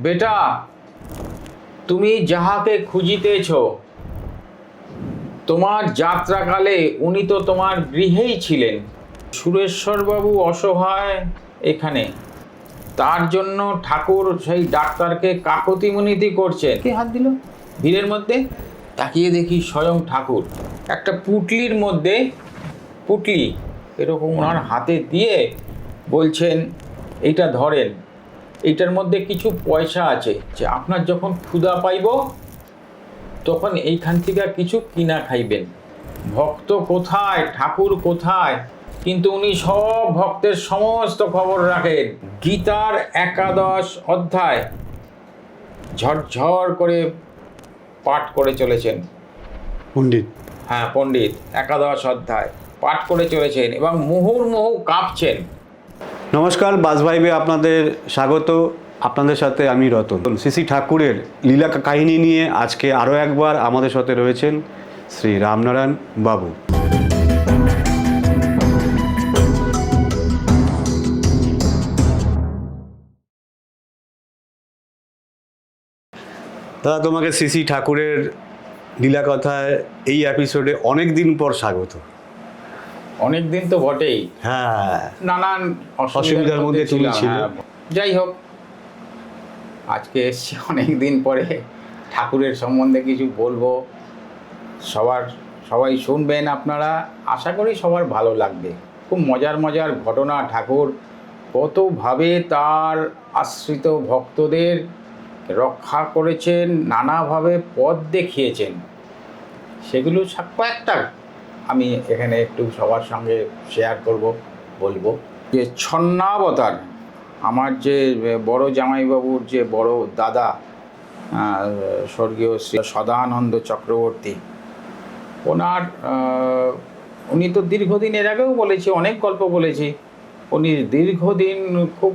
বেটা, তুমি যাহাকে খুঁজিতেছ, তোমার যাত্রাকালে উনি তো তোমার গৃহেই ছিলেন। সুরেশ্বরবাবু অসহায় এখানে, তার জন্য ঠাকুর সেই ডাক্তারকে কাকতি মিনতি করছেন। কে হাত দিল? ভিড়ের মধ্যে তাকিয়ে দেখি স্বয়ং ঠাকুর একটা পুটলির মধ্যে, পুটলি এরকম ওনার হাতে দিয়ে বলছেন, এইটা ধরেন, এইটার মধ্যে কিছু পয়সা আছে, যে আপনার যখন ক্ষুধা পাইব তখন এইখান থেকে কিছু কিনা খাইবেন। ভক্ত কোথায়, ঠাকুর কোথায়, কিন্তু উনি সব ভক্তের সমস্ত খবর রাখেন। গীতার 11 অধ্যায় ঝরঝর করে পাঠ করে চলেছেন পণ্ডিত। হ্যাঁ, পণ্ডিত 11 অধ্যায় পাঠ করে চলেছেন এবং মুহুর্মুহু কাঁপছেন। নমস্কার, বাস ভাইবে আপনাদের স্বাগত। আপনাদের সাথে আমি রতন। শ্রী শ্রী ঠাকুরের লীলা কাহিনী নিয়ে আজকে আরও একবার আমাদের সাথে রয়েছেন শ্রী রামনারায়ণ বাবু। দাদা, তোমাকে শ্রী শ্রী ঠাকুরের লীলা কথায় এই এপিসোডে অনেক দিন পর স্বাগত। অনেক দিন তো বটেই, হ্যাঁ, নানান অসুবিধার মধ্যে তুমি ছিলে। যাই হোক, আজকে এসছি অনেক দিন পরে, ঠাকুরের সম্বন্ধে কিছু বলবো। সবাই শুনবেন আপনারা, আশা করি সবার ভালো লাগবে। খুব মজার মজার ঘটনা। ঠাকুর কতভাবে তার আশ্রিত ভক্তদের রক্ষা করেছেন, নানাভাবে পথ দেখিয়েছেন, সেগুলো কয়েকটা আমি এখানে একটু সবার সঙ্গে শেয়ার করব, বলবো। যে ছন্নাবতার, আমার যে বড় জামাইবাবুর যে বড় দাদা স্বর্গীয় শ্রী সদানন্দ চক্রবর্তী, উনি তো দীর্ঘদিন, এর আগেও বলেছি, অনেক গল্প বলেছি, উনি দীর্ঘদিন খুব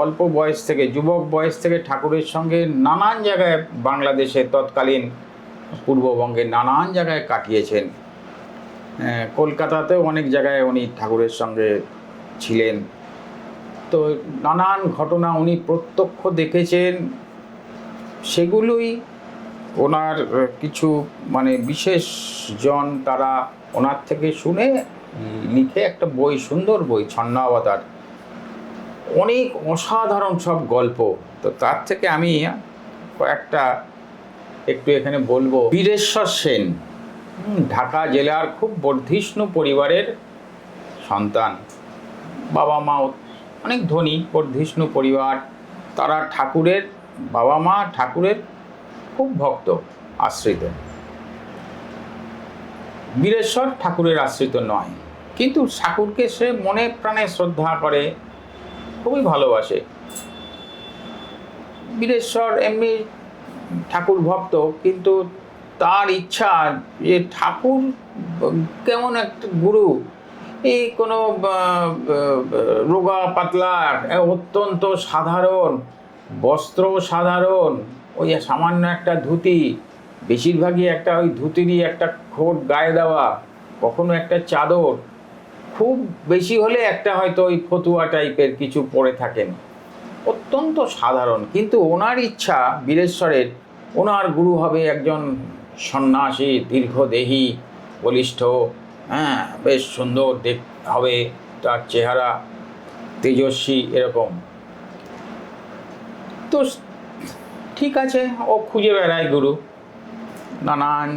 অল্প বয়স থেকে, যুবক বয়স থেকে ঠাকুরের সঙ্গে নানান জায়গায়, বাংলাদেশে তৎকালীন পূর্ববঙ্গে নানান জায়গায় কাটিয়েছেন। কলকাতাতেও অনেক জায়গায় উনি ঠাকুরের সঙ্গে ছিলেন। তো নানান ঘটনা উনি প্রত্যক্ষ দেখেছেন, সেগুলোই ওনার কিছু বিশেষ জন তারা ওনার থেকে শুনে লিখে একটা বই, সুন্দর বই, ছন্নাবতার। অনেক অসাধারণ সব গল্প। তো তার থেকে আমি কয়েকটা একটু এখানে বলবো। বীরেশ্বর সেন ঢাকা জেলার খুব বর্ধিষ্ণু পরিবারের সন্তান। বাবা মা অনেক ধনী, বর্ধিষ্ণু পরিবার। তারা ঠাকুরের, বাবা মা ঠাকুরের খুব ভক্ত, আশ্রিত। বীরেশ্বর ঠাকুরের আশ্রিত নয়, কিন্তু ঠাকুরকে সে মনে প্রাণে শ্রদ্ধা করে, খুবই ভালোবাসে। বীরেশ্বর এমনি ঠাকুর ভক্ত, কিন্তু তার ইচ্ছা যে ঠাকুর কেমন একটা গুরু, এই কোনো রোগা পাতলা, অত্যন্ত সাধারণ বস্ত্র, সাধারণ ওই সামান্য একটা ধুতি, বেশিরভাগই একটা ওই ধুতিরই একটা খোট গায়ে দেওয়া, কখনো একটা চাদর, খুব বেশি হলে একটা হয়তো ওই ফতুয়া টাইপের কিছু পরে থাকেন, অত্যন্ত সাধারণ। কিন্তু ওনার ইচ্ছা, বীরেশ্বরের, ওনার গুরু হবে একজন সন্ন্যাসী, দীর্ঘদেহী, বলিষ্ঠ, হ্যাঁ, বেশ সুন্দর হবে, তার চেহারা তেজস্বী, এরকম। তো ঠিক আছে, ও খুঁজে বেড়ায় গুরু, নানান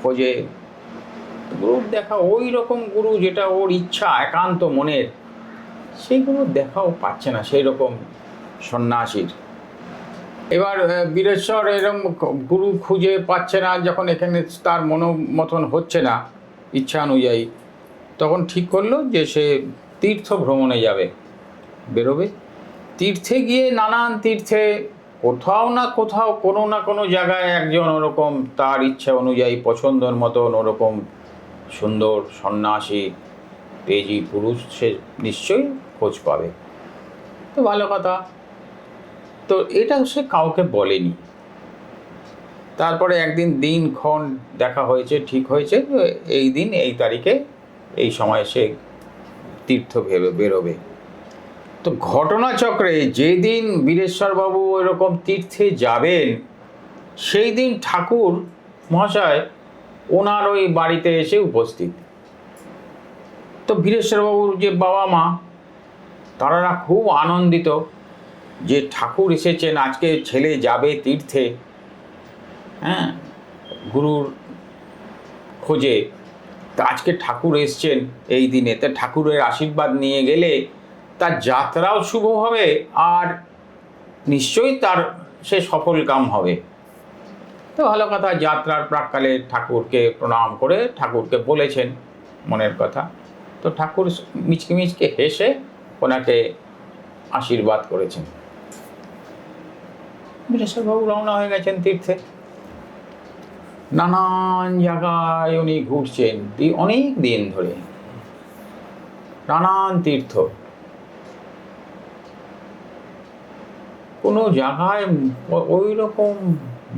খোঁজে। গুরুর দেখা, ওই রকম গুরু যেটা ওর ইচ্ছা একান্ত মনের, সেই গুরু দেখাও পাচ্ছে না, সেই রকম সন্ন্যাসীর। এবার বীরেশ্বর এরকম গুরু খুঁজে পাচ্ছে না, যখন এখানে তার মতন হচ্ছে না ইচ্ছা অনুযায়ী, তখন ঠিক করলো যে সে তীর্থ ভ্রমণে যাবে, বেরোবে। তীর্থে গিয়ে নানান তীর্থে কোথাও না কোথাও, কোনো না কোনো জায়গায় একজন ওরকম তার ইচ্ছা অনুযায়ী, পছন্দের মতন ওরকম সুন্দর সন্ন্যাসী, তেজি পুরুষ সে নিশ্চয়ই খোঁজ পাবে। তো ভালো কথা। তো এটা সে কাউকে বলেনি। তারপরে একদিন দিনক্ষণ দেখা হয়েছে, ঠিক হয়েছে এই দিন, এই তারিখে, এই সময় সে তীর্থ বেরোবে। তো ঘটনাচক্রে যেদিন বীরেশ্বরবাবু এরকম তীর্থে যাবেন সেই দিন ঠাকুর মহাশয় ওনার ওই বাড়িতে এসে উপস্থিত। তো বীরেশ্বরবাবুর যে বাবা মা তারা খুব আনন্দিত যে ঠাকুর এসেছেন, আজকে ছেলে যাবে তীর্থে, হ্যাঁ, গুরুর খোঁজে। তা আজকে ঠাকুর এসছেন এই দিনে, তা ঠাকুরের আশীর্বাদ নিয়ে গেলে তার যাত্রাও শুভ হবে আর নিশ্চয়ই তার সে সফল কাম হবে। তো ভালো কথা, যাত্রার প্রাক্কালে ঠাকুরকে প্রণাম করে ঠাকুরকে বলেছেন মনের কথা। তো ঠাকুর মিচকে মিচকে হেসে ওনাকে আশীর্বাদ করেছেন। বীরেশ্বরবাবু রওনা হয়ে গেছেন তীর্থে। নানান জায়গায় উনি ঘুরছেন অনেক দিন ধরে, নানান তীর্থ। কোনো জায়গায় ওই রকম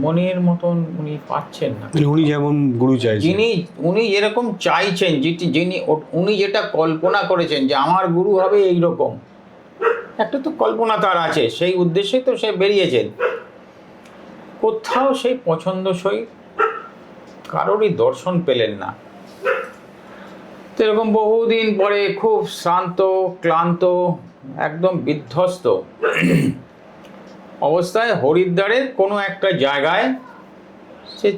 মনের মতন উনি পাচ্ছেন না। উনি যেমন গুরু চাইছেন, উনি যেরকম চাইছেন, উনি যেটা কল্পনা করেছেন যে আমার গুরু হবে এইরকম একটা তো কল্পনা তার আছে, সেই উদ্দেশ্যে তো সে বেরিয়েছেন। কোথাও সেই পছন্দসই কারোরই দর্শন পেলেন না। তো এরকম বহুদিন পরে খুব শ্রান্ত ক্লান্ত একদম বিধ্বস্ত অবস্থায় হরিদ্বারের কোনো একটা জায়গায় সে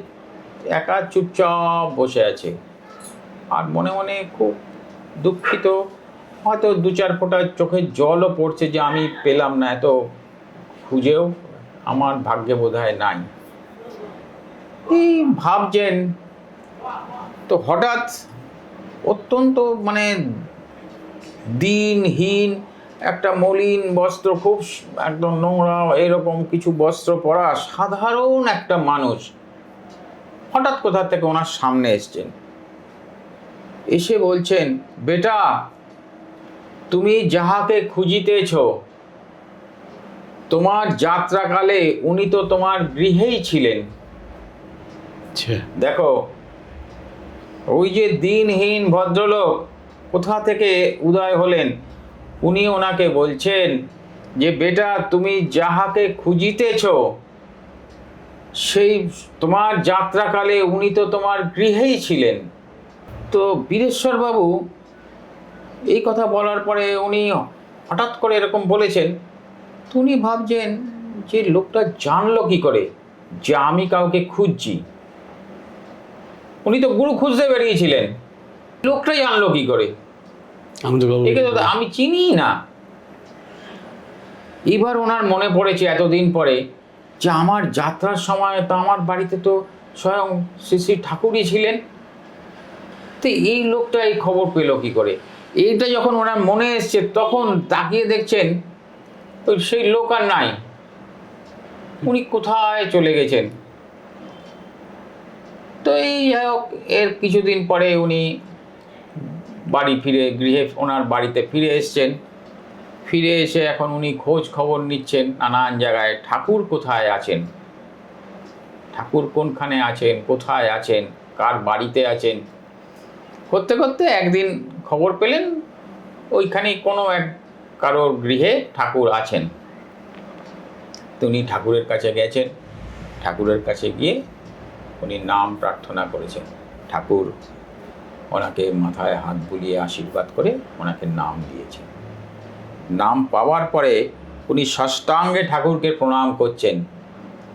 একা চুপচাপ বসে আছে আর মনে মনে খুব দুঃখিত। হয়তো 2-4 ফোঁটা চোখের জলও পড়ছে যে আমি পেলাম না, এত খুঁজেও আমার ভাগ্যে বোধহয় নাই, এই ভাবছেন। তো হঠাৎ অত্যন্ত মানে দিনহীন একটা মলিন বস্ত্র, খুব একদম নোংরা এরকম কিছু বস্ত্র পরা সাধারণ একটা মানুষ হঠাৎ কোথা থেকে ওনার সামনে এসছেন। এসে বলছেন, বেটা তুমি যাহাকে খুঁজিতেছ তোমার যাত্রাকালে উনি তো তোমার গৃহেই ছিলেন। দেখো ওই যে দিনহীন ভদ্রলোক কোথা থেকে উদয় হলেন, উনি ওনাকে বলছেন যে বেটা তুমি যাহাকে খুঁজিতেছ সেই তোমার যাত্রাকালে উনি তো তোমার গৃহেই ছিলেন। তো বীরেশ্বরবাবু এই কথা বলার পরে উনি হঠাৎ করে এরকম বলেছেন। তো উনি ভাবছেন যে লোকটা জানলো কি করে যে আমি কাউকে খুঁজছি। উনি তো গুরু খুঁজতে বেরিয়েছিলেন, লোকটা জানলো কি করে, একে তো আমি চিনি না। এবার ওনার মনে পড়েছে এতদিন পরে যে আমার যাত্রার সময় তো আমার বাড়িতে তো স্বয়ং শ্রী শ্রী ঠাকুরই ছিলেন। তো এই লোকটা এই খবর পেল কি করে, এইটা যখন ওনার মনে এসছে তখন তাকিয়ে দেখছেন ওই সেই লোক আর নাই, উনি কোথায় চলে গেছেন। তো এই যাই হোক, এর কিছুদিন পরে উনি বাড়ি ফিরে গৃহে ওনার বাড়িতে ফিরে এসছেন। ফিরে এসে এখন উনি খোঁজ খবর নিচ্ছেন নানান জায়গায়, ঠাকুর কোথায় আছেন, ঠাকুর কোনখানে আছেন, কোথায় আছেন, কার বাড়িতে আছেন। করতে করতে একদিন খবর পেলেন ওইখানে কোনো এক কারোর গৃহে ঠাকুর আছেন। তো উনি ঠাকুরের কাছে গেছেন, ঠাকুরের কাছে গিয়ে উনি নাম প্রার্থনা করেছেন। ঠাকুর ওনাকে মাথায় হাত বুলিয়ে আশীর্বাদ করে ওনাকে নাম দিয়েছেন। নাম পাওয়ার পরে উনি ষষ্ঠাঙ্গে ঠাকুরকে প্রণাম করছেন,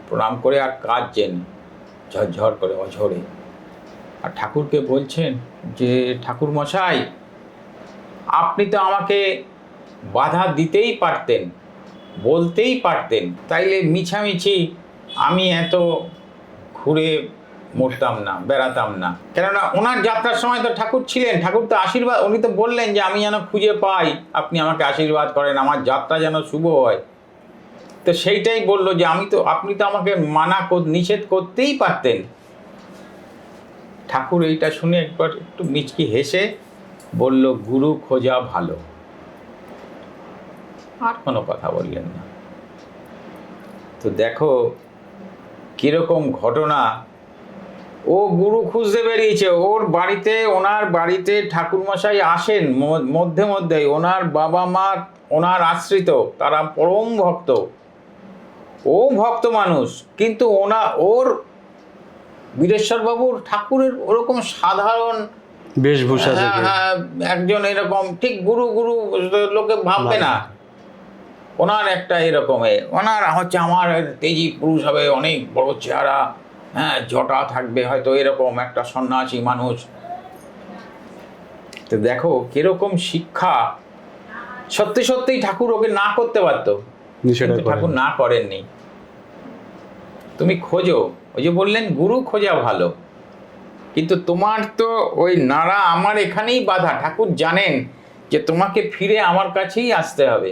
প্রণাম করে আর কাঁদছেন ঝরঝর করে অঝরে। আর ঠাকুরকে বলছেন যে ঠাকুর মশাই আপনি তো আমাকে বাধা দিতেই পারতেন, বলতেই পারতেন, তাইলে মিছামিছি আমি এত ঘুরে মরতাম না, বেড়াতাম না। কেননা ওনার যাত্রার সময় তো ঠাকুর ছিলেন, ঠাকুর তো আশীর্বাদ, উনি তো বললেন যে আমি যেন খুঁজে পাই, আপনি আমাকে আশীর্বাদ করেন, আমার যাত্রা যেন শুভ হয়। তো সেইটাই বললো যে আপনি তো আমাকে নিষেধ করতেই পারতেন। ঠাকুর এইটা শুনে একবার একটু মিচকি হেসে বলল, গুরু খোঁজা ভালো। আর কোনো কথা বললেন না। তো দেখো কিরকম ঘটনা ও গুরু খুঁজতে বেরিয়েছে। ওর বাড়িতে, ওনার বাড়িতে ঠাকুরমশাই আসেন মধ্যে মধ্যেই। ওনার বাবা মা ওনার আশ্রিত, তারা পরম ভক্ত। ও ভক্ত মানুষ, কিন্তু ওর বীরেশ্বর বাবুর ঠাকুরের ওরকম সাধারণ বেশভূষা হ্যাঁ থেকে হ্যাঁ একজন এরকম ঠিক গুরু গুরু লোকে ভাববে না। ওনার একটা এরকম ওনার হচ্ছে আমার তেজি পুরুষ হবে, অনেক বড় চেহারা, হ্যাঁ জটা থাকবে হয়তো, এরকম একটা সন্ন্যাসী মানুষ। তো দেখো কিরকম শিক্ষা। সত্যি সত্যিই ঠাকুর ওকে না করতে পারতো, কিন্তু ঠাকুর না করেননি। তুমি খোঁজো, ওই যে বললেন গুরু খোঁজা ভালো, কিন্তু তোমার তো ওই নাড়া আমার এখানেই বাধা। ঠাকুর জানেন যে তোমাকে ফিরে আমার কাছেই আসতে হবে।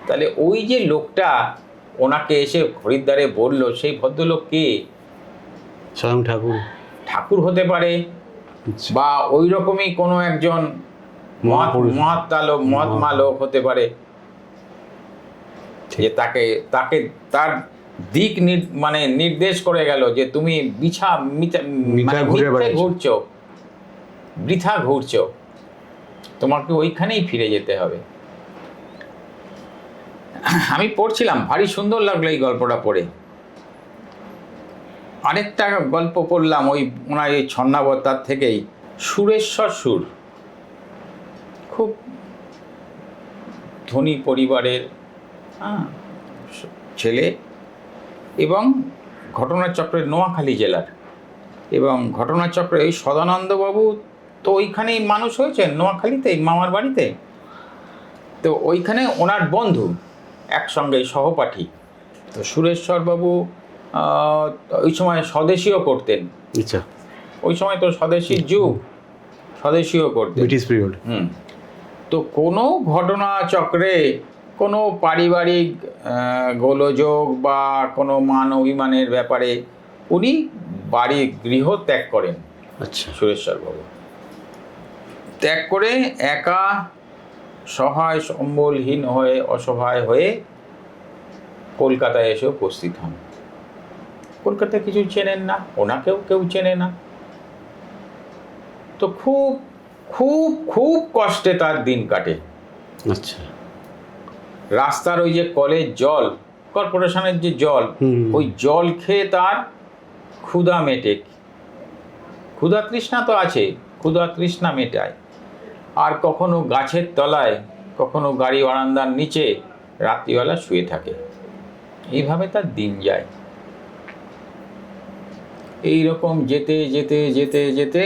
তাহলে ওই যে লোকটা ওনাকে এসে হরিদ্বারে বলল, সেই ভদ্রলোক কে? স্বয়ং ঠাকুর। ঠাকুর হতে পারে, বা ওই রকমই কোনো একজন মহাত্মা লোক হতে পারে, যে তাকে তাকে তার দিক মানে নির্দেশ করে গেল যে তুমি ঘুরছো, বৃথা ঘুরছো, তোমাকে ওইখানেই ফিরে যেতে হবে। আমি পড়ছিলাম, ভারী সুন্দর লাগলো এই গল্পটা পড়ে। আরেকটা গল্প পড়লাম ওই ওনার এই ছন্নাবতার থেকেই, সুরেশ্বর সুর, খুব ধনী পরিবারের ছেলে, এবং ঘটনাচক্রের নোয়াখালী জেলার, এবং ঘটনাচক্রে এই সদানন্দবাবু তো ওইখানেই মানুষ হয়েছেন, নোয়াখালীতেই মামার বাড়িতে। তো ওইখানে ওনার বন্ধু, একসঙ্গে সহপাঠী। তো সুরেশ্বরবাবু ওই সময় স্বদেশীও করতেন। আচ্ছা, ওই সময় তো স্বদেশীর যুগ, স্বদেশীও করতেন, ব্রিটিশ পিরিয়ড। তো কোনো ঘটনাচক্রে কোনো পারিবারিক গোলযোগ বা কোনো মান অভিমানের ব্যাপারে উনি বাড়ি গৃহ ত্যাগ করেন। আচ্ছা, সুরেশ্বরবাবু ত্যাগ করে একা সহায় সম্বলহীন হয়ে, অসহায় হয়ে কলকাতায় এসে উপস্থিত হন। কলকাতায় কিছু চেনেন না, ওনাকেও কেউ চেনে না। তো খুব খুব খুব কষ্টে তার দিন কাটে। আচ্ছা, রাস্তার ওই যে কলের জল, কর্পোরেশনের যে জল, ওই জল খেয়ে তার ক্ষুধা মেটে। ক্ষুধা তৃষ্ণা তো আছে, ক্ষুধা তৃষ্ণা মেটায়। আর কখনো গাছের তলায়, কখনো গাড়ি বারান্দার নিচে রাত্রিবেলা শুয়ে থাকে। এইভাবে তার দিন যায়। এই রকম যেতে যেতে যেতে যেতে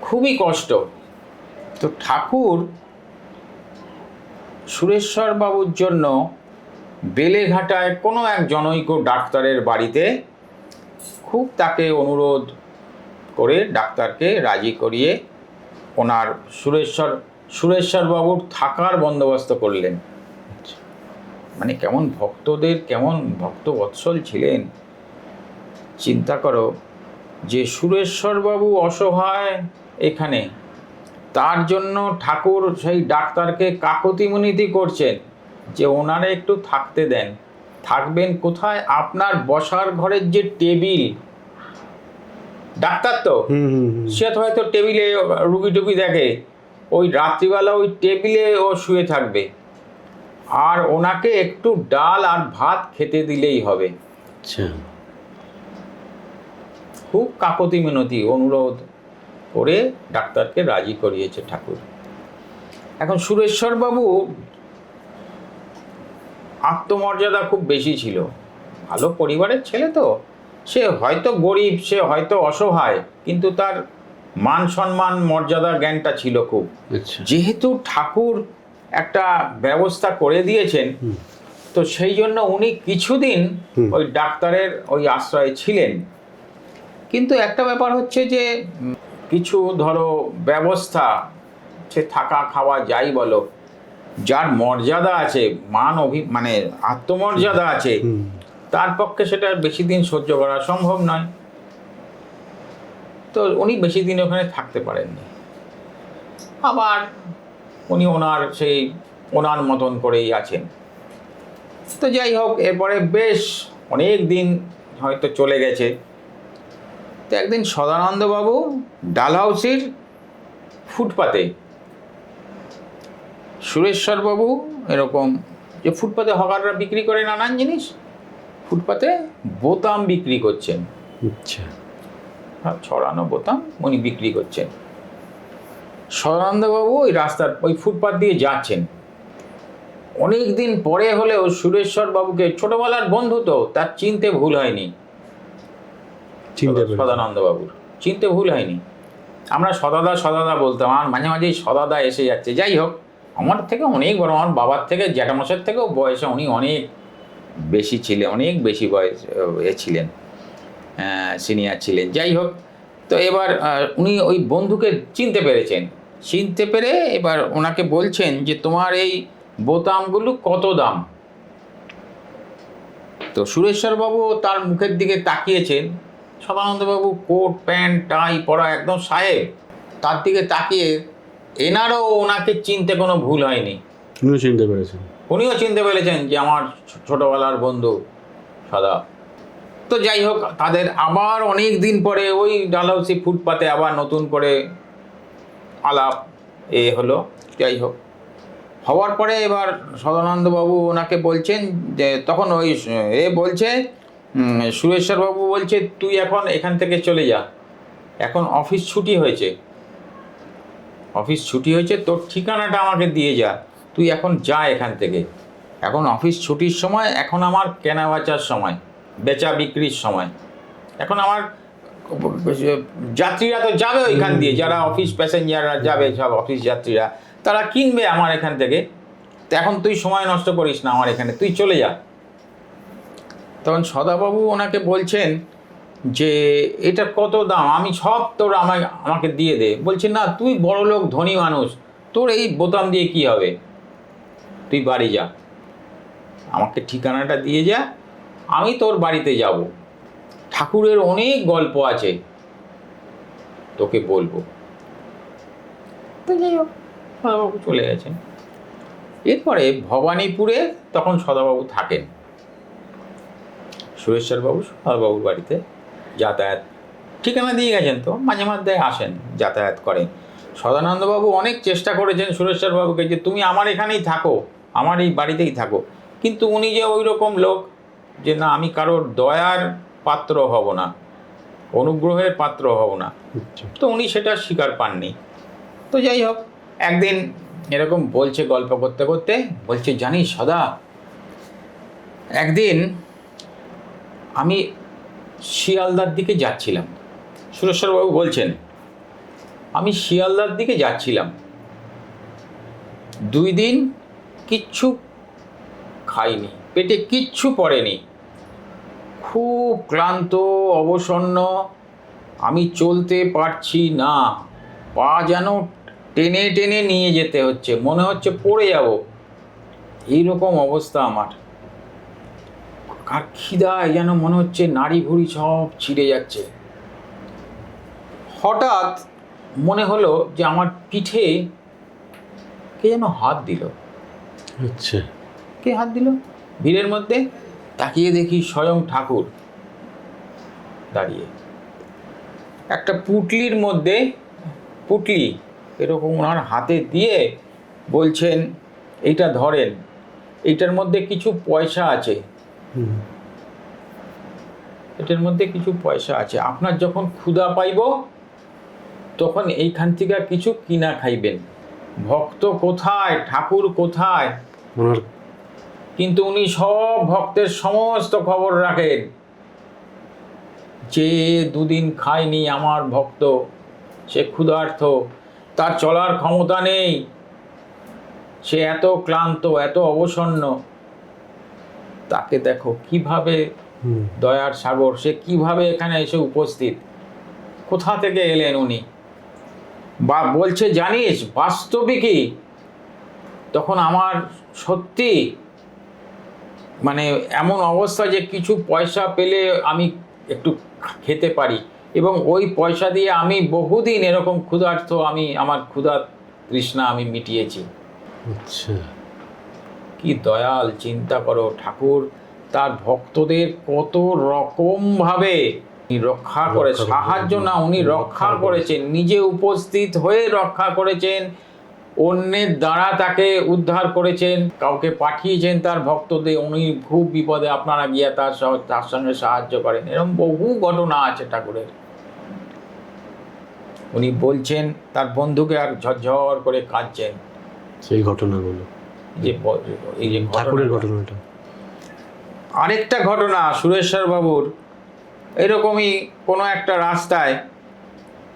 খুবই কষ্ট। তো ঠাকুর সুরেশ্বর বাবুর জন্য বেলেঘাটায় কোনো এক জনৈক ডাক্তারের বাড়িতে খুব তাকে অনুরোধ করে ডাক্তারকে রাজি করিয়ে ওনার সুরেশ্বর বাবুর থাকার বন্দোবস্ত করলেন। মানে কেমন ভক্তদের, কেমন ভক্তবৎসল ছিলেন। চিন্তা করো যে সুরেশ্বরবাবু অসহায় এখানে, তার জন্য ঠাকুর সেই ডাক্তারকে কাকতি মিনতি করছেন যে ওনারা একটু থাকতে দেন। থাকবেন কোথায়? আপনার বসার ঘরের যে টেবিল, ডাক্তার তো সে তো হয়তো টেবিলে রুগী টুগি দেখে, ওই রাত্রিবেলা ওই টেবিলে ও শুয়ে থাকবে, আর ওনাকে একটু ডাল আর ভাত খেতে দিলেই হবে। আচ্ছা, খুব কাকতি মিনতি অনুরোধ করে ডাক্তারকে রাজি করিয়েছে ঠাকুর। এখন সুরেশ্বরবাবু আত্মমর্যাদা খুব বেশি ছিল, ভালো পরিবারের ছেলে তো, সে হয়তো গরিব, সে হয়তো অসহায়, কিন্তু তার মান সম্মান মর্যাদা জ্ঞানটা ছিল খুব। যেহেতু ঠাকুর একটা ব্যবস্থা করে দিয়েছেন, তো সেই জন্য উনি কিছুদিন ওই ডাক্তারের ওই আশ্রয়ে ছিলেন। কিন্তু একটা ব্যাপার হচ্ছে যে কিছু ধরো ব্যবস্থা, সে থাকা খাওয়া যাই বলো, যার মর্যাদা আছে, মানে আত্মমর্যাদা আছে, তার পক্ষে সেটা বেশি দিন সহ্য করা সম্ভব নয়। তো উনি বেশি দিন ওখানে থাকতে পারেননি। আবার উনি ওনার মতন করেই আছেন। তো যাই হোক, এরপরে বেশ অনেক দিন হয়তো চলে গেছে। তো একদিন সদানন্দবাবু ডালহাউসির ফুটপাতে, সুরেশ্বরবাবু এরকম যে ফুটপাতে হকাররা বিক্রি করে নানান জিনিস, ফুটপাতে বোতাম বিক্রি করছেন। আচ্ছা। ছড়ানো বোতাম উনি বিক্রি করছেন। সদানন্দবাবু ওই রাস্তার ওই ফুটপাত দিয়ে যাচ্ছেন। অনেক দিন পরে হলেও সুরেশ্বরবাবুকে, ছোটবেলার বন্ধু তো, তার চিনতে ভুল হয়নি। সদানন্দবাবুর চিনতে ভুল হয়নি। আমরা সদাদা বলতাম, আর মাঝে মাঝেই সদাদা এসে যাচ্ছে। যাই হোক, আমার থেকে অনেক বড়, আমার বাবার থেকে, জ্যাঠামশাইয়ের থেকেও বয়সে উনি অনেক বেশি ছিলেন, অনেক বেশি বয়স ছিলেন, সিনিয়র ছিলেন। যাই হোক, তো এবার উনি ওই বন্ধুকে চিনতে পেরেছেন। চিনতে পেরে এবার ওনাকে বলছেন যে তোমার এই বোতামগুলো কত দাম? তো সুরেশ্বরবাবু তার মুখের দিকে তাকিয়েছেন। সদানন্দবাবু কোট প্যান্ট টাই পরা একদম সাহেব, তার দিকে তাকিয়ে, এনারও ওনাকে চিনতে কোনো ভুল হয়নি। উনিও চিনতে পেরেছেন। উনিও চিনতে পেরেছেন যে আমার ছোটবেলার বন্ধু সদা। তো যাই হোক, তাদের আবার অনেক দিন পরে ওই ডালহাউসি ফুটপাতে আবার নতুন করে আলাপ হলো। যাই হোক, হওয়ার পরে এবার সদানন্দবাবু ওনাকে বলছেন যে, তখন ওই বলছে, সুরেশ্বরবাবু বলছে, তুই এখন এখান থেকে চলে যা, এখন অফিস ছুটি হয়েছে, তোর ঠিকানাটা আমাকে দিয়ে যা, তুই এখন যা এখান থেকে। এখন অফিস ছুটির সময়, এখন আমার কেনা বেচার সময়, বেচা বিক্রির সময়। এখন আমার যাত্রীরা তো যাবে ওইখান দিয়ে, যারা অফিস প্যাসেঞ্জাররা যাবে, সব অফিস যাত্রীরা, তারা কিনবে আমার এখান থেকে। তো এখন তুই সময় নষ্ট করিস না আমার এখানে, তুই চলে যা। তখন সদাবাবু ওনাকে বলছেন যে, এটা কত দাম, আমি সব তোর আমাকে দিয়ে দে। বলছে, না, তুই বড় লোক, ধনী মানুষ, তোর এই বোতাম দিয়ে কি হবে, তুই বাড়ি যা, আমাকে ঠিকানাটা দিয়ে যা, আমি তোর বাড়িতে যাব, ঠাকুরের অনেক গল্প আছে, তোকে বলবো। তো যাই হোক, সদাবাবু চলে গেছেন। এরপরে ভবানীপুরে তখন সদাবাবু থাকেন। সুরেশ্বরবাবু সদাবাবুর বাড়িতে যাতায়াত, ঠিকানা দিয়ে গেছেন, তো মাঝে মাঝে আসেন, যাতায়াত করেন। সদানন্দবাবু অনেক চেষ্টা করেছেন সুরেশ্বরবাবুকে যে, তুমি আমার এখানেই থাকো, আমার এই বাড়িতেই থাকো। কিন্তু উনি যে ওই রকম লোক যে, না, আমি কারোর দয়ার পাত্র হব না, অনুগ্রহের পাত্র হব না, তো উনি সেটা স্বীকার পাননি। তো যাই হোক, একদিন এরকম বলছে, গল্প করতে করতে বলছে, জানিস সদা, একদিন আমি শিয়ালদার দিকে যাচ্ছিলাম। সুরেশ্বরবাবু বলছেন, আমি শিয়ালদার দিকে যাচ্ছিলাম, 2 দিন কিচ্ছু খাইনি, পেটে কিচ্ছু পড়েনি, খুব ক্লান্ত, অবসন্ন, আমি চলতে পারছি না, পা যেন টেনে টেনে নিয়ে যেতে হচ্ছে, মনে হচ্ছে পড়ে যাব, এইরকম অবস্থা আমার। আর খিদায় যেন মনে হচ্ছে নাড়ি ভুড়ি সব ছিঁড়ে যাচ্ছে। হঠাৎ মনে হলো যে আমার পিঠে কে যেন হাত দিল। আচ্ছা। কে হাত দিল? ভিড়ের মধ্যে তাকিয়ে দেখি স্বয়ং ঠাকুর দাঁড়িয়ে, একটা পুটলির মধ্যে, পুটলি এরকম ওনার হাতে দিয়ে বলছেন, এইটা ধরেন, এইটার মধ্যে কিছু পয়সা আছে, এটার মধ্যে কিছু পয়সা আছে, আপনার যখন ক্ষুধা পাইব তখন এইখান থেকে কিছু কিনা খাইবেন। ভক্ত কোথায়, ঠাকুর কোথায়, কিন্তু উনি সব ভক্তের সমস্ত খবর রাখেন। যে 2 দিন খায়নি আমার ভক্ত, সে ক্ষুধার্ত, তার চলার ক্ষমতা নেই, সে এত ক্লান্ত, এত অবসন্ন, তাকে দেখো কিভাবে দয়ার সাগর, সে কিভাবে এখানে এসে উপস্থিত, কোথা থেকে এলেন উনি। বা বলছে, জানিস বাস্তবিকই তখন আমার সত্যি মানে এমন অবস্থা যে কিছু পয়সা পেলে আমি একটু খেতে পারি, এবং ওই পয়সা দিয়ে আমি বহুদিন এরকম ক্ষুধার্ত, আমি আমার ক্ষুধা তৃষ্ণা আমি মিটিয়েছি। আচ্ছা। কি দয়াল, চিন্তা করো, ঠাকুর তার ভক্তদের কত রকমভাবে রক্ষা করে, সাহায্য না উনি রক্ষা করেছেন, নিজে উপস্থিত হয়ে রক্ষা করেছেন, অন্যের দ্বারা তাকে উদ্ধার করেছেন, কাউকে পাঠিয়েছেন তার ভক্তদের, উনি খুব বিপদে আপনারা গিয়ে তার সঙ্গে সাহায্য করেন। এরকম বহু ঘটনা আছে ঠাকুরের। উনি বলছেন তার বন্ধুকে আর ঝরঝর করে কাঁদছেন সেই ঘটনাগুলো, এই যে ঠাকুরের ঘটনাটা। আরেকটা ঘটনা সুরেশ্বর বাবুর, এরকমই কোনো একটা রাস্তায়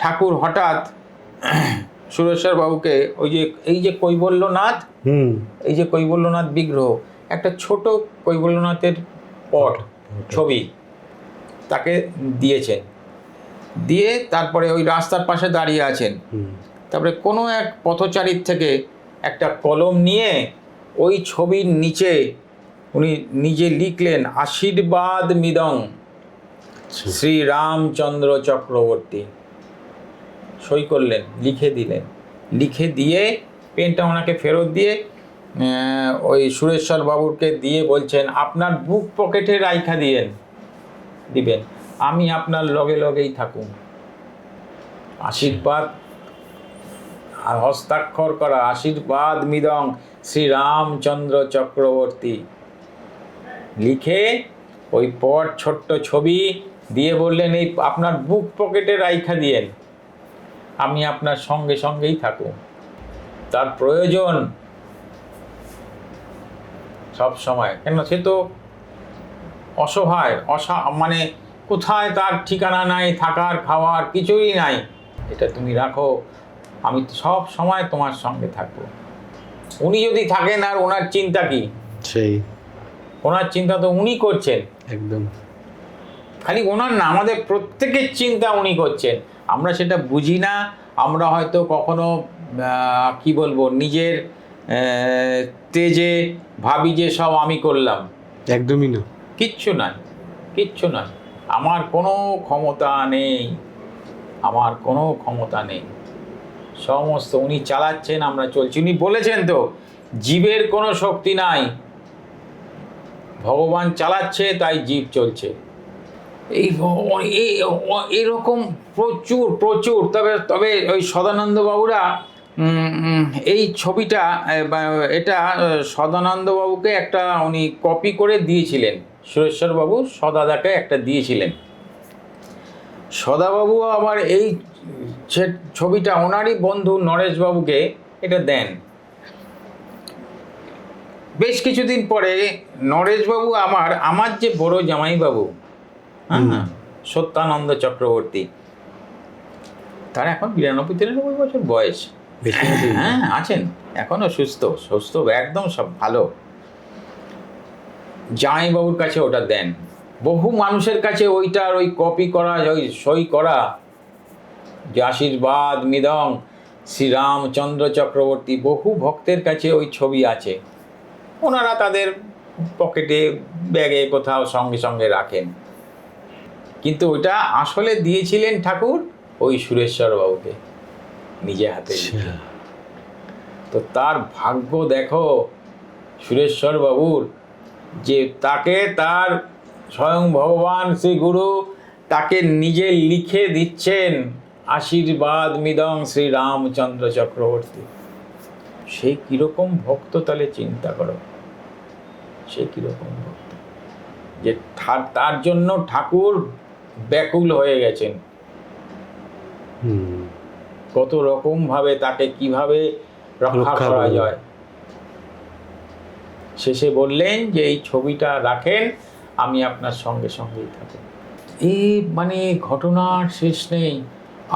ঠাকুর হঠাৎ সুরেশ্বর বাবুকে এই যে কৈবল্যনাথ, এই যে কৈবল্যনাথ বিগ্রহ, একটা ছোট কৈবল্যনাথের পট ছবি তাকে দিয়েছেন, দিয়ে তারপরে ওই রাস্তার পাশে দাঁড়িয়ে আছেন। তারপরে কোনো এক পথচারীর থেকে একটা কলম নিয়ে ওই ছবির নিচে উনি নিজে লিখলেন আশীর্বাদ মিদং শ্রী রামচন্দ্র চক্রবর্তী, সই করলেন, লিখে দিলেন। লিখে দিয়ে পেনটা ওনাকে ফেরত দিয়ে ওই সুরেশ্বর বাবুকে দিয়ে বলছেন আপনার বুক পকেটে রাইখা দিবেন, আমি আপনার লগে লগেই থাকুন। আশীর্বাদ, হস্তাক্ষর করা, আশীর্বাদ মিদং শ্রী রামচন্দ্র চক্রবর্তী লিখে ওই পর ছোট্ট ছবি দিয়ে বললেন এই আপনার বুক পকেটে রাইখা দিয়েন, আমি আপনার সঙ্গে সঙ্গেই থাকুন। তার প্রয়োজন সব সময়, কেন সে তো অসহায়, মানে কোথায় তার ঠিকানা নাই, থাকার খাওয়ার কিছুই নাই, এটা তুমি রাখো, আমি সব সময় তোমার সঙ্গে থাকবো। উনি যদি থাকেন আর ওনার চিন্তা কি, সেই ওনার চিন্তা তো উনি করছেন একদম, খালি ওনার না, আমাদের প্রত্যেকের চিন্তা উনি করছেন, আমরা সেটা বুঝি না। আমরা হয়তো কখনো কি বলবো নিজের তেজে ভাবি যে সব আমি করলাম, একদমই না, কিচ্ছু নয়, কিচ্ছু নয়, আমার কোনো ক্ষমতা নেই, আমার কোনো ক্ষমতা নেই, সমস্ত উনি চালাচ্ছেন, আমরা চলছি। উনি বলেছেন তো জীবের কোনো শক্তি নাই, ভগবান চালাচ্ছে তাই জীব চলছে। এরকম প্রচুর প্রচুর। তবে ওই সদানন্দ বাবুরা এই ছবিটা, এটা সদানন্দ বাবুকে একটা উনি কপি করে দিয়েছিলেন, সুরেশ্বর বাবু সদাদাকে একটা দিয়েছিলেন। সদাবাবু আবার এই ছবিটা ওনারই বন্ধু নরেশবাবুকে এটা দেন। বেশ কিছুদিন পরে নরেশবাবু আমার যে বড় জামাইবাবু, হ্যাঁ, সত্যানন্দ চক্রবর্তী, তার এখন 92-93 বছর বয়স, হ্যাঁ আছেন এখনো সুস্থ একদম, সব ভালো। জামাইবাবুর কাছে ওটা দেন, বহু মানুষের কাছে ওইটার ওই কপি করা, ওই সই করা যে আশীর্বাদ মিদং শ্রীরামচন্দ্র চক্রবর্তী, বহু ভক্তের কাছে ওই ছবি আছে, ওনারা তাদের পকেটে ব্যাগে কোথাও সঙ্গে সঙ্গে রাখেন। কিন্তু ওটা আসলে দিয়েছিলেন ঠাকুর ওই সুরেশ্বর বাবুকে নিজে হাতে। তো তার ভাগ্য দেখো সুরেশ্বর বাবুর, যে তাকে তার স্বয়ং ভগবান শ্রী গুরু তাকে নিজে লিখে দিচ্ছেন আশীর্বাদ মিদং শ্রী রামচন্দ্র চক্রবর্তী। সে কিরকম ভক্ত, তাহলে চিন্তা করো, সে কিরকম ভক্ত, যে তার জন্য ঠাকুর ব্যাকুল হয়ে গেছেন, কত রকম ভাবে তাকে কিভাবে রক্ষা করা যায়। শেষে বললেন যে এই ছবিটা রাখেন, আমি আপনার সঙ্গে সঙ্গেই থাকি। এই মানে ঘটনার শেষ নেই।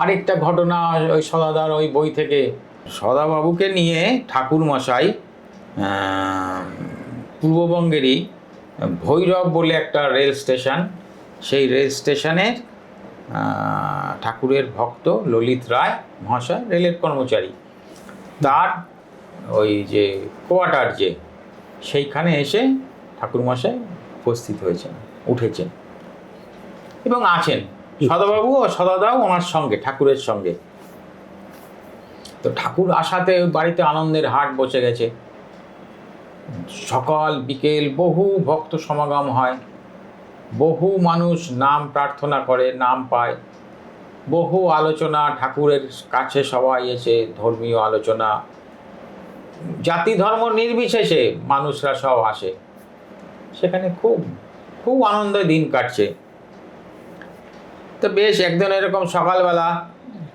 আরেকটা ঘটনা ওই সদাদার ওই বই থেকে, সদাবাবুকে নিয়ে ঠাকুর মশাই পূর্ববঙ্গেরই ভৈরব বলে একটা রেল স্টেশন, সেই রেল স্টেশনের ঠাকুরের ভক্ত ললিত রায় মহাশয়, রেলের কর্মচারী, তার ওই যে কোয়ার্টার যে সেইখানে এসে ঠাকুরমশাই উপস্থিত হয়েছেন, উঠেছেন এবং আছেন। সদাবাবু ও সদাদাও ওনার সঙ্গে, ঠাকুরের সঙ্গে। তো ঠাকুর আসাতে বাড়িতে আনন্দের হাট বসে গেছে। সকাল বিকেল বহু ভক্ত সমাগম হয়, বহু মানুষ নাম প্রার্থনা করে, নাম পায়, বহু আলোচনা, ঠাকুরের কাছে সবাই এসে ধর্মীয় আলোচনা, জাতি ধর্ম নির্বিশেষে মানুষরা সব আসে, সেখানে খুব খুব আনন্দে দিন কাটছে। তো বেশ একদিন এরকম সকালবেলা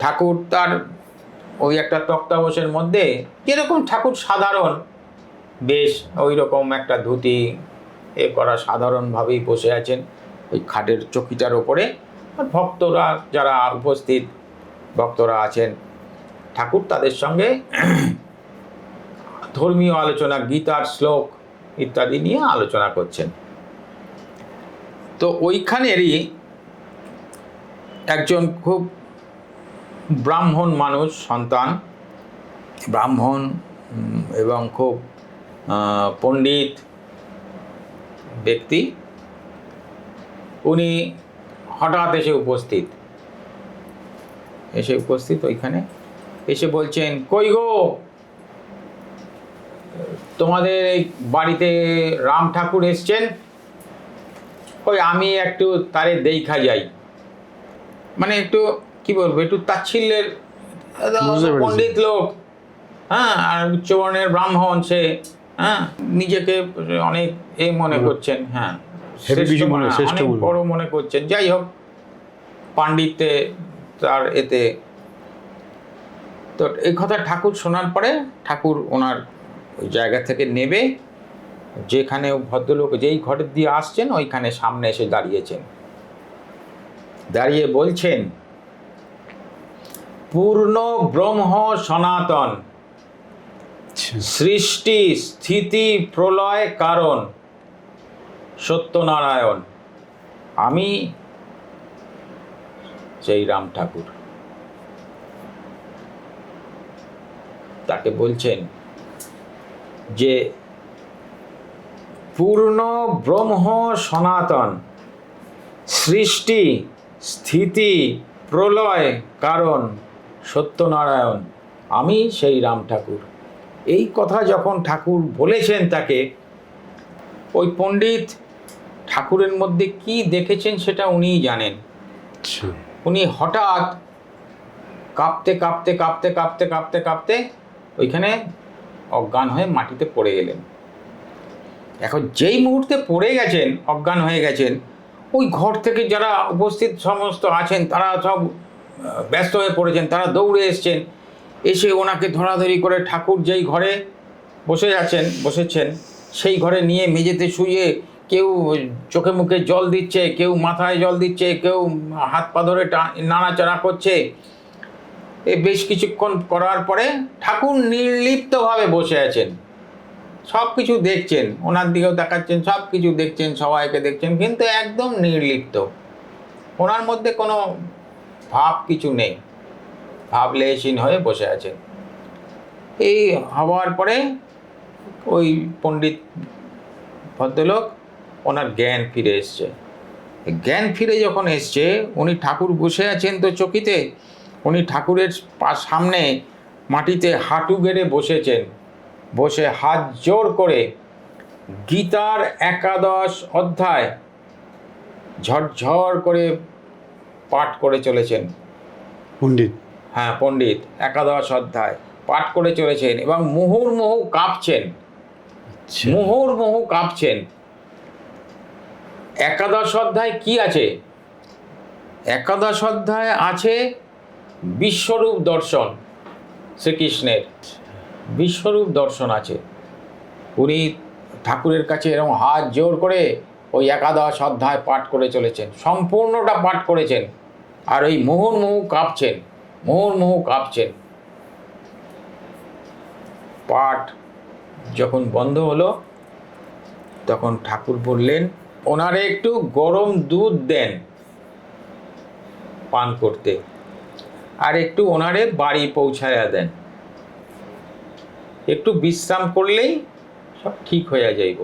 ঠাকুর তার ওই একটা তক্তাবশের মধ্যে, যেরকম ঠাকুর সাধারণ, বেশ ওই রকম একটা ধুতি এ করা সাধারণভাবেই বসে আছেন ওই খাটের চকিটার ওপরে। আর ভক্তরা যারা উপস্থিত ভক্তরা আছেন, ঠাকুর তাদের সঙ্গে ধর্মীয় আলোচনা, গীতার শ্লোক ইত্যাদি নিয়ে আলোচনা করছেন। তো ওইখানেরই একজন খুব ব্রাহ্মণ মানুষ, সন্তান, ব্রাহ্মণ এবং খুব পণ্ডিত ব্যক্তি, উনি হঠাৎ এসে উপস্থিত ওইখানে এসে বলছেন, কই গো, তোমাদের এই বাড়িতে রাম ঠাকুর এসছেন? ওই আমি একটু তারে দেখা যাই। মানে একটু কি বলবো, একটু তাচ্ছিল্যের, পণ্ডিত লোক, হ্যাঁ, আর উচ্চবর্ণের ব্রাহ্মণ, সে হ্যাঁ নিজেকে অনেক মনে করছেন, হ্যাঁ অনেক বড় মনে করছেন। যাই হোক, পাণ্ডিত্যে তার এতে। তো এই কথা ঠাকুর শোনার পরে ঠাকুর ওনার ওই জায়গা থেকে নেবে, যেখানে ভদ্রলোক যেই ঘরের দিয়ে আসছেন ওইখানে সামনে এসে দাঁড়িয়েছেন। দাঁড়িয়ে বলছেন, পূর্ণ ব্রহ্ম সনাতন, সৃষ্টি স্থিতি প্রলয় কারণ সত্যনারায়ণ, আমি সেই রাম ঠাকুর। তাকে বলছেন যে পূর্ণ ব্রহ্ম সনাতন, সৃষ্টি স্থিতি প্রলয় কারণ সত্যনারায়ণ, আমি সেই রাম ঠাকুর। এই কথা যখন ঠাকুর বলেছেন তাকে, ওই পণ্ডিত ঠাকুরের মধ্যে কি দেখেছেন সেটা উনিই জানেন। উনি হঠাৎ কাঁপতে কাঁপতে কাঁপতে কাঁপতে কাঁপতে কাঁপতে ওইখানে অজ্ঞান হয়ে মাটিতে পড়ে গেলেন। এখন যেই মুহূর্তে পড়ে গেছেন, অজ্ঞান হয়ে গেছেন, ওই ঘর থেকে যারা উপস্থিত সমস্ত আছেন তারা সব ব্যস্ত হয়ে পড়েছেন, তারা দৌড়ে এসছেন, এসে ওনাকে ধরাধরি করে ঠাকুর যেই ঘরে বসেছেন সেই ঘরে নিয়ে মেঝেতে শুয়ে, কেউ চোখে মুখে জল দিচ্ছে, কেউ মাথায় জল দিচ্ছে, কেউ হাত পা ধরে নাড়াচাড়া করছে। বেশ কিছুক্ষণ করার পরে ঠাকুর নির্লিপ্তভাবে বসে আছেন, সব কিছু দেখছেন, ওনার দিকেও তাকাচ্ছেন, সব কিছু দেখছেন, সবাইকে দেখছেন, কিন্তু একদম নির্লিপ্ত। ওনার মধ্যে কোনো ভাব কিছু নেই, ভাবলেশহীন হয়ে বসে আছেন। এই হওয়ার পরে ওই পণ্ডিত ভদ্রলোক, ওনার জ্ঞান ফিরে এসছে। জ্ঞান ফিরে যখন এসছে, উনি ঠাকুর বসে আছেন তো চকিতে, উনি ঠাকুরের সামনে মাটিতে হাঁটু গেড়ে বসেছেন, বসে হাত জোর করে গীতার 11 অধ্যায় ঝরঝর করে পাঠ করে চলেছেন। পণ্ডিত, হ্যাঁ, পণ্ডিত 11 অধ্যায় পাঠ করে চলেছেন এবং মুহুর্মুহু কাঁপছেন, মুহুর্মুহু কাঁপছেন। 11 অধ্যায় কি আছে? 11 অধ্যায় আছে বিশ্বরূপ দর্শন, শ্রীকৃষ্ণের বিশ্বরূপ দর্শন আছে। উনি ঠাকুরের কাছে এরকম হাত জোর করে ওই 11 অধ্যায় পাঠ করে চলেছেন, সম্পূর্ণটা পাঠ করেছেন, আর ওই মুহুর্মুহু কাঁপছেন, মুহুর্মুহু কাঁপছেন। পাঠ যখন বন্ধ হলো, তখন ঠাকুর বললেন, ওনারে একটু গরম দুধ দেন পান করতে, আর একটু ওনারে বাড়ি পৌঁছায়া দেন, একটু বিশ্রাম করলেই সব ঠিক হয়ে যাইব।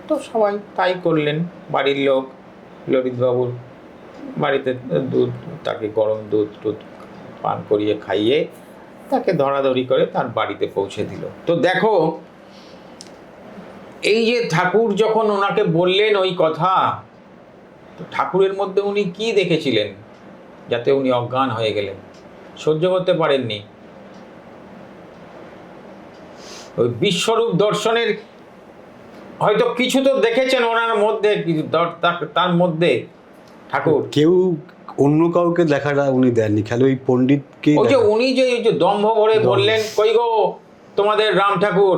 তো সবাই তাই করলেন। বাড়ির লোক, ললিতবাবুর বাড়িতে দুধ, তাকে গরম দুধ পান করিয়ে খাইয়ে তাকে ধরাধরি করে তার বাড়িতে পৌঁছে দিল। তো দেখো, এই যে ঠাকুর যখন ওনাকে বললেন ওই কথা, তো ঠাকুরের মধ্যে উনি কি দেখেছিলেন যাতে উনি অজ্ঞান হয়ে গেলেন, সহ্য করতে পারেননি? ওই বিশ্বরূপ দর্শনের হয়তো কিছু তো দেখেছেন ওনার মধ্যে, তার মধ্যে ঠাকুর কেউ অন্য কাউকে দেখাটা উনি দেননি, খালি ওই পণ্ডিতকে। ওই যে উনি যে এই যে দম্ভ ভরে বললেন, কই গো তোমাদের রাম ঠাকুর,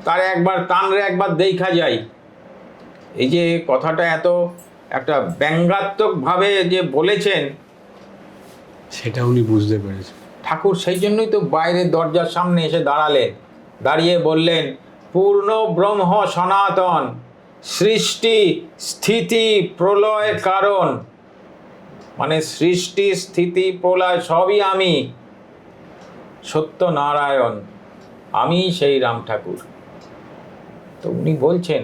তার একবার তানরে একবার দেখা যায়, এই যে কথাটা এত একটা ব্যঙ্গাত্মক ভাবে যে বলেছেন, সেটা উনি বুঝতে পেরেছেন। ঠাকুর সেই জন্যই তো বাইরের দরজার সামনে এসে দাঁড়ালেন, দাঁড়িয়ে বললেন, পূর্ণ ব্রহ্ম সনাতন, সৃষ্টি স্থিতি প্রলয় কারণ, মানে সৃষ্টি স্থিতি প্রলয় সবই আমি, সত্যনারায়ণ, আমি সেই রাম ঠাকুর। তো উনি বলছেন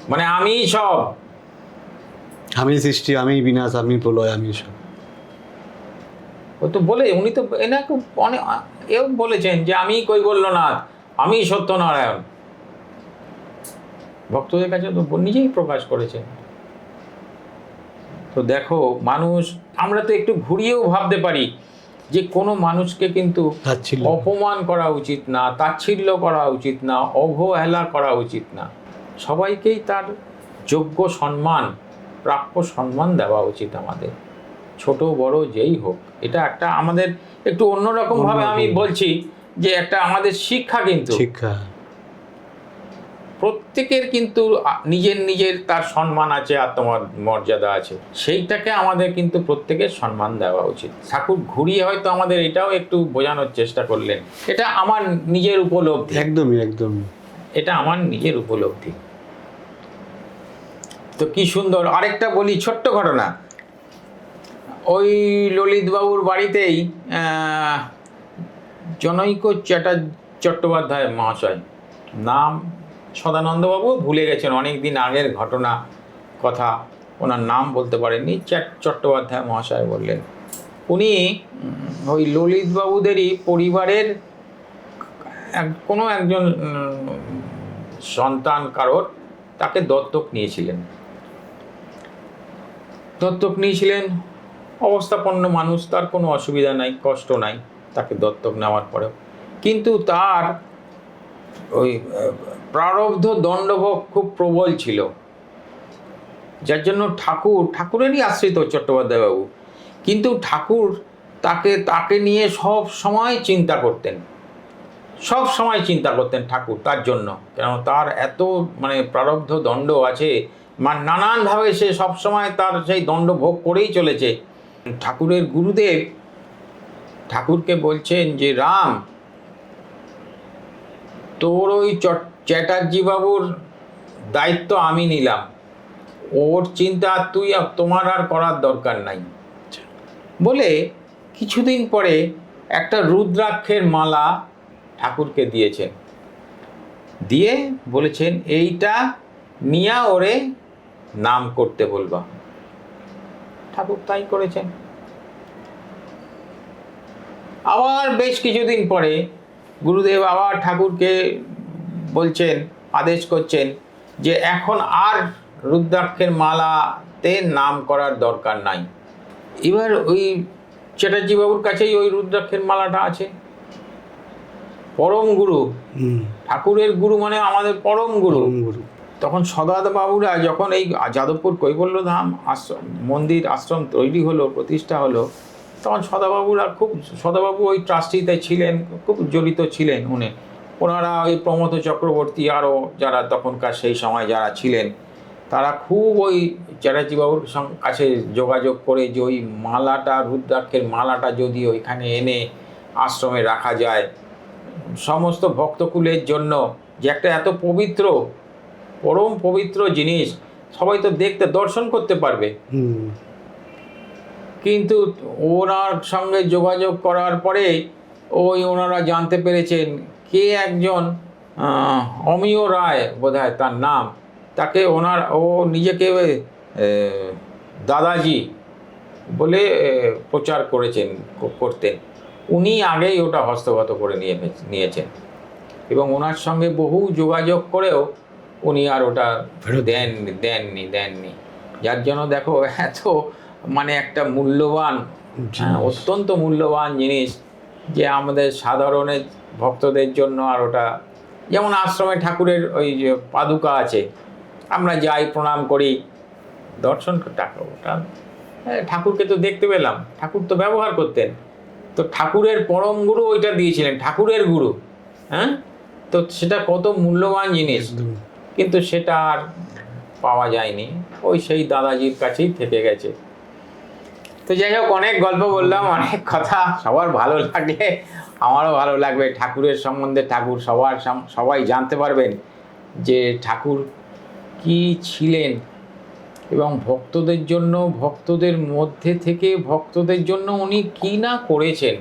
মানে আমি সব, আমি সৃষ্টি, আমি বিনাশ, আমি প্রলয়, আমি সব। ও তো বলে, উনি তো এনাকে অনেক এও বলেছেন যে আমি কৈবল্যনাথ, আমি সত্যনারায়ণ, ভক্তদের কাছে তো নিজেই প্রকাশ করেছেন। তো দেখো মানুষ, আমরা তো একটু ঘুরিয়েও ভাবতে পারি যে কোনো মানুষকে কিন্তু অপমান করা উচিত না, তাচ্ছিল্য করা উচিত না, অবহেলা করা উচিত না, সবাইকেই তার যোগ্য সম্মান, প্রাপ্য সম্মান দেওয়া উচিত আমাদের, ছোট বড় যেই হোক। এটা একটা আমাদের একটু অন্যরকম ভাবে আমি বলছি যে একটা আমাদের শিক্ষা, কিন্তু শিক্ষা প্রত্যেকের কিন্তু নিজের নিজের তার সম্মান আছে, আত্মমর্যাদা আছে, সেইটাকে আমাদের কিন্তু প্রত্যেকের সম্মান দেওয়া উচিত। ঠাকুর ঘুরিয়ে হয়তো আমাদের এটাও একটু বোঝানোর চেষ্টা করলেন, এটা আমার নিজের উপলব্ধি, একদমই একদমই, এটা আমার নিজের উপলব্ধি। তো কি সুন্দর। আরেকটা বলি, ছোট্ট ঘটনা। ওই ললিতবাবুর বাড়িতেই জনৈক চট্টোপাধ্যায় মহাশয়, নাম সদানন্দবাবু ভুলে গেছেন, অনেক দিন আগের ঘটনা, কথা, ওনার নাম বলতে পারেননি, চট্টোপাধ্যায় মহাশয় বললেন। উনি ওই ললিতবাবুদেরই পরিবারের কোনো একজন সন্তান কারোর, তাকে দত্তক নিয়েছিলেন। অবস্থাপন্ন মানুষ, তার কোনো অসুবিধা নাই, কষ্ট নাই তাকে দত্তক নেওয়ার পরেও, কিন্তু তার ওই প্রারব্ধ দণ্ডভোগ খুব প্রবল ছিল, যার জন্য ঠাকুরেরই আশ্রিত চট্টোপাধ্যায় বাবু, কিন্তু ঠাকুর তাকে নিয়ে সব সময় চিন্তা করতেন, ঠাকুর তার জন্য, কেন তার এত মানে প্রারব্ধ দণ্ড আছে, নানানভাবে সে সবসময় তার সেই দণ্ড ভোগ করেই চলেছে। ঠাকুরের গুরুদেব ঠাকুরকে বলছেন যে রাম, তোর ওই চ্যাটার্জি বাবুর দায়িত্ব আমি নিলাম, ওর চিন্তা তোমার আর করার দরকার নাই বলে কিছুদিন পরে একটা রুদ্রাক্ষের মালা ঠাকুরকে দিয়েছেন, দিয়ে বলেছেন এইটা নিয়া ওরে নাম করতে বলবা। ঠাকুর তাই করেছেন। আবার বেশ কিছুদিন পরে গুরুদেব আবার ঠাকুরকে বলছেন, আদেশ করছেন যে এখন আর রুদ্রাক্ষের মালাতে নাম করার দরকার নাই। এবার ওই চ্যাটার্জি বাবুর কাছেই ওই রুদ্রাক্ষের মালাটা আছে, পরম গুরু, ঠাকুরের গুরু মানে আমাদের পরম গুরু। তখন সদাবাবুরা যখন এই যাদবপুর কৈবল্যধাম মন্দির আশ্রম তৈরি হলো, প্রতিষ্ঠা হলো, তখন সদাবাবু ওই ট্রাস্টিতে ছিলেন, খুব জড়িত ছিলেন ওনারা ওই প্রমথ চক্রবর্তী আরও যারা তখনকার সেই সময় যারা ছিলেন, তারা খুব ওই চ্যাটার্জিবাবুর কাছে যোগাযোগ করে যে ওই মালাটা, রুদ্রাক্ষের মালাটা যদি ওইখানে এনে আশ্রমে রাখা যায়, সমস্ত ভক্তকুলের জন্য, যে একটা এত পবিত্র, পরম পবিত্র জিনিস, সবাই তো দেখতে দর্শন করতে পারবে। কিন্তু ওনার সঙ্গে যোগাযোগ করার পরে ওনারা জানতে পেরেছেন কে একজন অমিয় রায় বোধহয় তার নাম, তাকে ও নিজেকে দাদাজি বলে প্রচার করতেন। উনি আগেই ওটা হস্তগত করে নিয়েছেন এবং ওনার সঙ্গে বহু যোগাযোগ করেও উনি আর ওটা দেননি, যার জন্য দেখো এত মানে একটা মূল্যবান, অত্যন্ত মূল্যবান জিনিস যে আমাদের সাধারণের ভক্তদের জন্য আর ওটা, যেমন আশ্রমে ঠাকুরের ওই যে পাদুকা আছে, আমরা যাই প্রণাম করি, দর্শন ওটা ঠাকুরকে তো দেখতে পেলাম, ঠাকুর তো ব্যবহার করতেন, তো ঠাকুরের পরম গুরু ওইটা দিয়েছিলেন, ঠাকুরের গুরু, হ্যাঁ, তো সেটা কত মূল্যবান জিনিস, কিন্তু সেটা আর পাওয়া যায়নি, ওই সেই দাদাজির কাছেই থেকে গেছে। তো যাই হোক, অনেক গল্প বললাম, অনেক কথা, সবার ভালো লাগলে আমারও ভালো লাগবে। ঠাকুরের সম্বন্ধে ঠাকুর সবাই জানতে পারবেন যে ঠাকুর কি ছিলেন এবং ভক্তদের জন্য, ভক্তদের মধ্যে থেকে ভক্তদের জন্য উনি কি না করেছেন,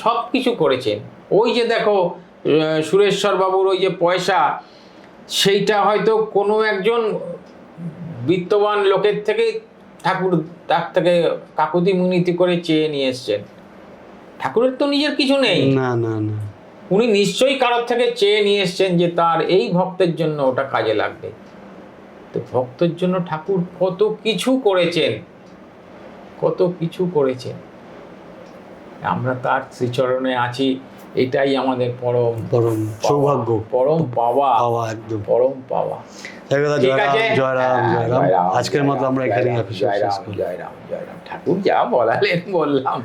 সব কিছু করেছেন। ওই যে দেখো সুরেশ্বর বাবুর ওই যে পয়সা, সেইটা হয়তো কোনো একজন বিত্তবান লোকের থেকে ঠাকুর তার থেকে কাকুতি মিনতি করে চেয়ে নিয়ে এসছেন। ঠাকুরের তো নিজের কিছু নেই, না না না, উনি নিশ্চয়ই কারোর থেকে চেয়ে নিয়ে এসছেন যে তার এই ভক্তের জন্য ওটা কাজে লাগবে। তো ভক্তের জন্য ঠাকুর কত কিছু করেছেন, কত কিছু করেছেন। আমরা তার শ্রীচরণে আছি, এটাই আমাদের পরম পরম সৌভাগ্য, পরম পাওয়া, একদম পরম পাওয়া। ঠিক আছে, জয়রাম জয়রাম। আজকের মতো আমরা এখানে জয়রাম জয়রাম জয়রাম। ঠাকুর যা বলালেন বললাম।